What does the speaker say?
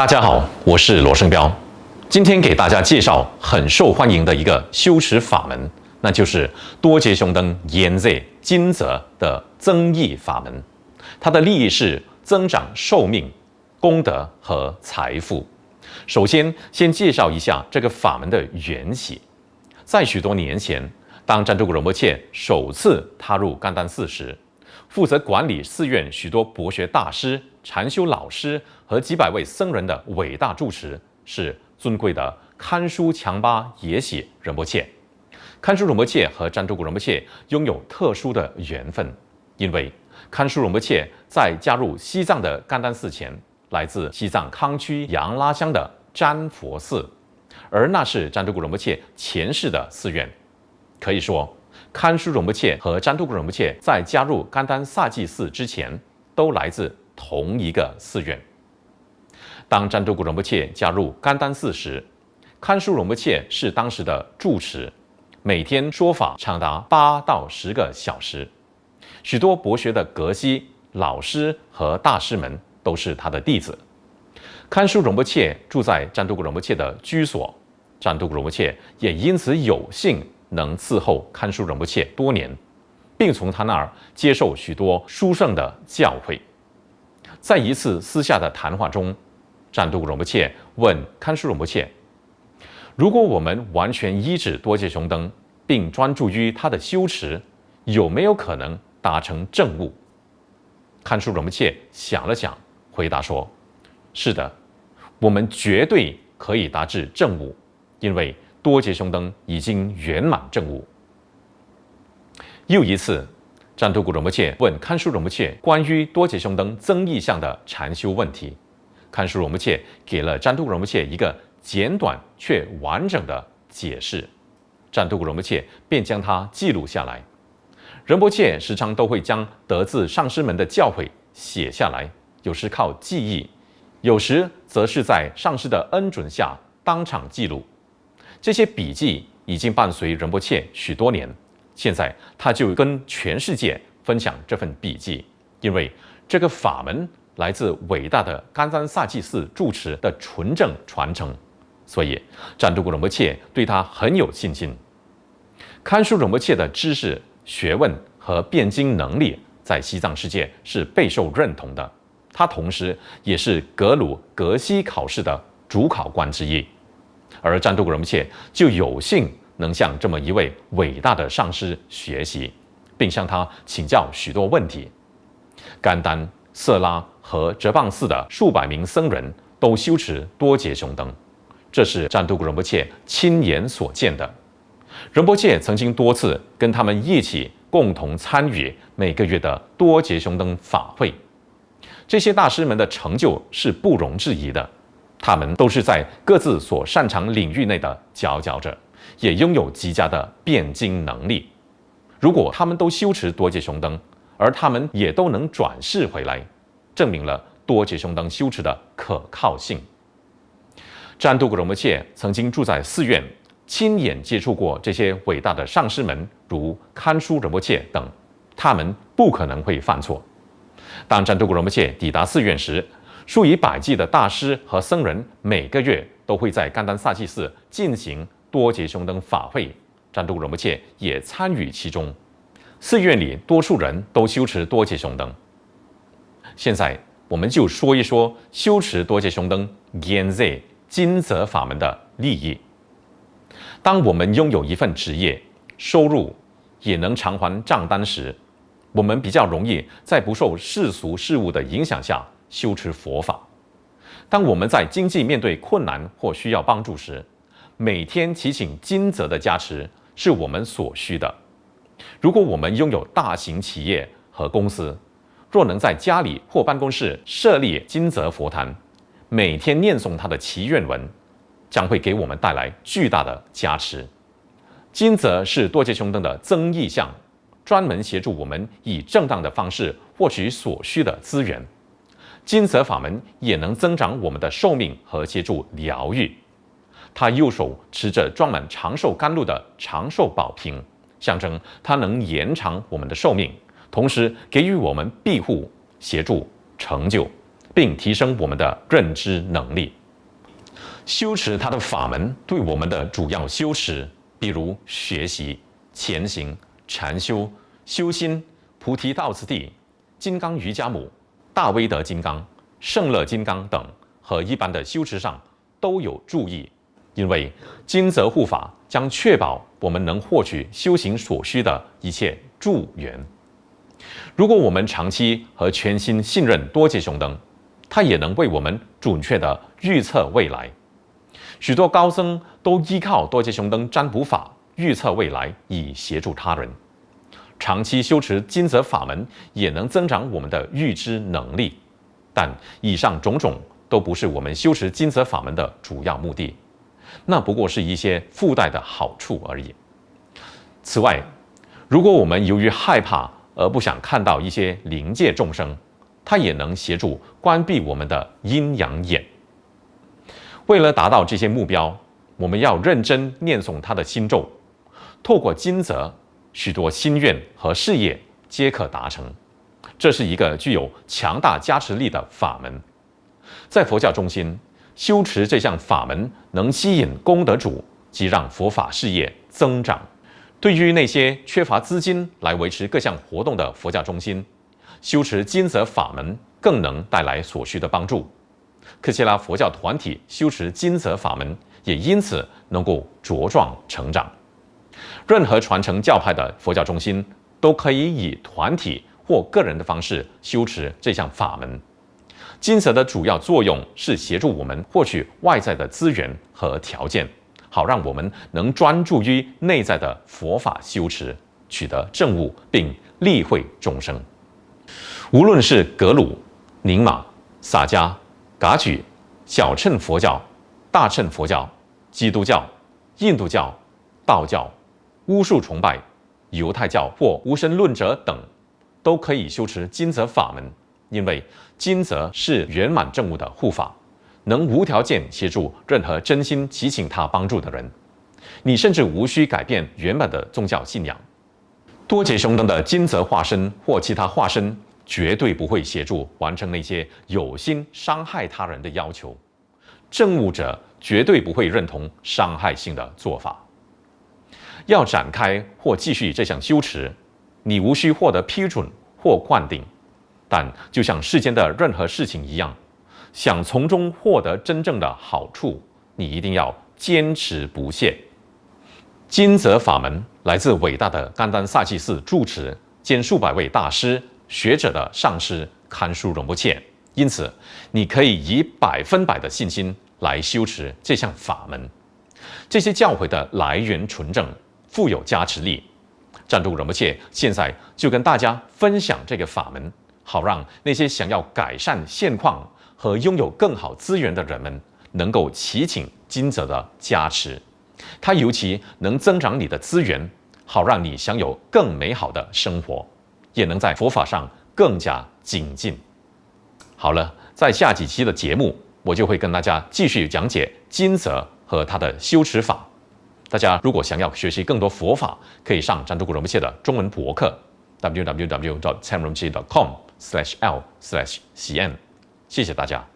大家好，我是罗胜彪，今天给大家介绍很受欢迎的一个修持法门，那就是多杰雄登延在金泽的增益法门。它的利益是增长寿命、功德和财富。首先介绍一下这个法门的缘起。在许多年前，当占珠古仁波切首次踏入甘丹寺时，负责管理寺院许多博学大师、禅修老师和几百位僧人的伟大住持是尊贵的堪书强巴耶喜仁波切。堪书仁波切和占珠古仁波切拥有特殊的缘分，因为堪书仁波切在加入西藏的甘丹寺前，来自西藏康区杨拉乡的占佛寺，而那是占珠古仁波切前世的寺院。可以说，堪书仁波切和占珠古仁波切在加入甘丹萨济寺之前，都来自同一个寺院。当占珠古仁波切加入甘丹寺时，堪书仁波切是当时的住持，每天说法长达8到10个小时。许多博学的格西老师和大师们都是他的弟子。堪书仁波切住在占珠古仁波切的居所，占珠古仁波切也因此有幸能伺候堪书仁波切多年，并从他那儿接受许多殊胜的教诲。在一次私下的谈话中，占珠古仁波切问堪书仁波切：如果我们完全依止多杰雄登，并专注于他的修持，有没有可能达成证悟？堪书仁波切想了想，回答说：是的，我们绝对可以达至证悟，因为多杰雄登已经圆满证悟。又一次，占珠古仁波切问堪书仁波切关于多杰雄登增益相的禅修问题，堪书仁波切给了占珠古仁波切一个简短却完整的解释，占珠古仁波切便将它记录下来。仁波切时常都会将得自上师们的教诲写下来，有时靠记忆，有时则是在上师的恩准下当场记录。这些笔记已经伴随仁波切许多年，现在他就跟全世界分享这份笔记，因为这个法门来自伟大的甘丹萨济寺住持的纯正传承，所以占珠古仁波切对他很有信心。堪书仁波切的知识、学问和辩经能力在西藏世界是备受认同的，他同时也是格鲁格西考试的主考官之一。而占珠古仁波切就有幸能向这么一位伟大的上师学习，并向他请教许多问题。甘丹、色拉和哲蚌寺的数百名僧人都修持多杰雄登，这是占珠古仁波切亲眼所见的。仁波切曾经多次跟他们一起共同参与每个月的多杰雄登法会，这些大师们的成就是不容置疑的。他们都是在各自所擅长领域内的佼佼者，也拥有极佳的辩经能力。如果他们都修持多杰雄登，而他们也都能转世回来，证明了多杰雄登修持的可靠性。占珠古仁波切曾经住在寺院，亲眼接触过这些伟大的上师们，如堪书仁波切等，他们不可能会犯错。当占珠古仁波切抵达寺院时，数以百计的大师和僧人每个月都会在甘丹萨济寺进行多杰雄登法会，占珠古仁波切也参与其中。寺院里多数人都修持多杰雄登。现在我们就说一说修持多杰雄登延在金泽法门的利益。当我们拥有一份职业，收入也能偿还账单时，我们比较容易在不受世俗事物的影响下修持佛法。当我们在经济面对困难或需要帮助时，每天祈请金泽的加持是我们所需的。如果我们拥有大型企业和公司，若能在家里或办公室设立金泽佛坛，每天念诵他的祈愿文，将会给我们带来巨大的加持。金泽是多杰雄登的增益相，专门协助我们以正当的方式获取所需的资源。金泽法门也能增长我们的寿命和协助疗愈。他右手持着装满长寿甘露的长寿宝瓶，象征它能延长我们的寿命，同时给予我们庇护、协助、成就。并提升我们的认知能力。修持它的法门对我们的主要修持，比如学习、前行、禅修、修心、菩提道次第、金刚瑜伽母、大威德金刚、胜乐金刚等，和一般的修持上都有注意。因为金泽护法将确保我们能获取修行所需的一切助缘。如果我们长期和全心信任多杰雄灯，他也能为我们准确地预测未来。许多高僧都依靠多杰雄灯占卜法预测未来，以协助他人。长期修持金泽法门也能增长我们的预知能力，但以上种种都不是我们修持金泽法门的主要目的，那不过是一些附带的好处而已。此外，如果我们由于害怕而不想看到一些灵界众生，它也能协助关闭我们的阴阳眼。为了达到这些目标，我们要认真念诵他的心咒，透过金泽，许多心愿和事业皆可达成。这是一个具有强大加持力的法门。在佛教中心，修持这项法门能吸引功德主，及让佛法事业增长。对于那些缺乏资金来维持各项活动的佛教中心，修持金泽法门更能带来所需的帮助。克切拉佛教团体修持金泽法门，也因此能够茁壮成长。任何传承教派的佛教中心都可以以团体或个人的方式修持这项法门。金泽的主要作用是协助我们获取外在的资源和条件，好让我们能专注于内在的佛法修持，取得证悟并利惠众生。无论是格鲁、宁玛、洒迦、噶举、小乘佛教、大乘佛教、基督教、印度教、道教、巫术崇拜、犹太教或无神论者等，都可以修持金泽法门，因为金泽是圆满证悟的护法，能无条件协助任何真心祈请他帮助的人。你甚至无需改变原本的宗教信仰。多杰雄灯的金泽化身或其他化身绝对不会协助完成那些有心伤害他人的要求。证悟者绝对不会认同伤害性的做法。要展开或继续这项修持，你无需获得批准或灌顶，但就像世间的任何事情一样，想从中获得真正的好处，你一定要坚持不懈。金泽法门来自伟大的甘丹萨济寺住持兼数百位大师学者的上师堪书仁波切，因此你可以以100%的信心来修持这项法门。这些教诲的来源纯正，富有加持力。赞助仁波切现在就跟大家分享这个法门，好让那些想要改善现况和拥有更好资源的人们能够祈请金泽的加持。它尤其能增长你的资源，好让你享有更美好的生活，也能在佛法上更加精进。好了，在下几期的节目，我就会跟大家继续讲解金泽和他的修持法。大家如果想要学习更多佛法，可以上赞助仁波切的中文博客 www.参仁波切.com/l/cn。谢谢大家。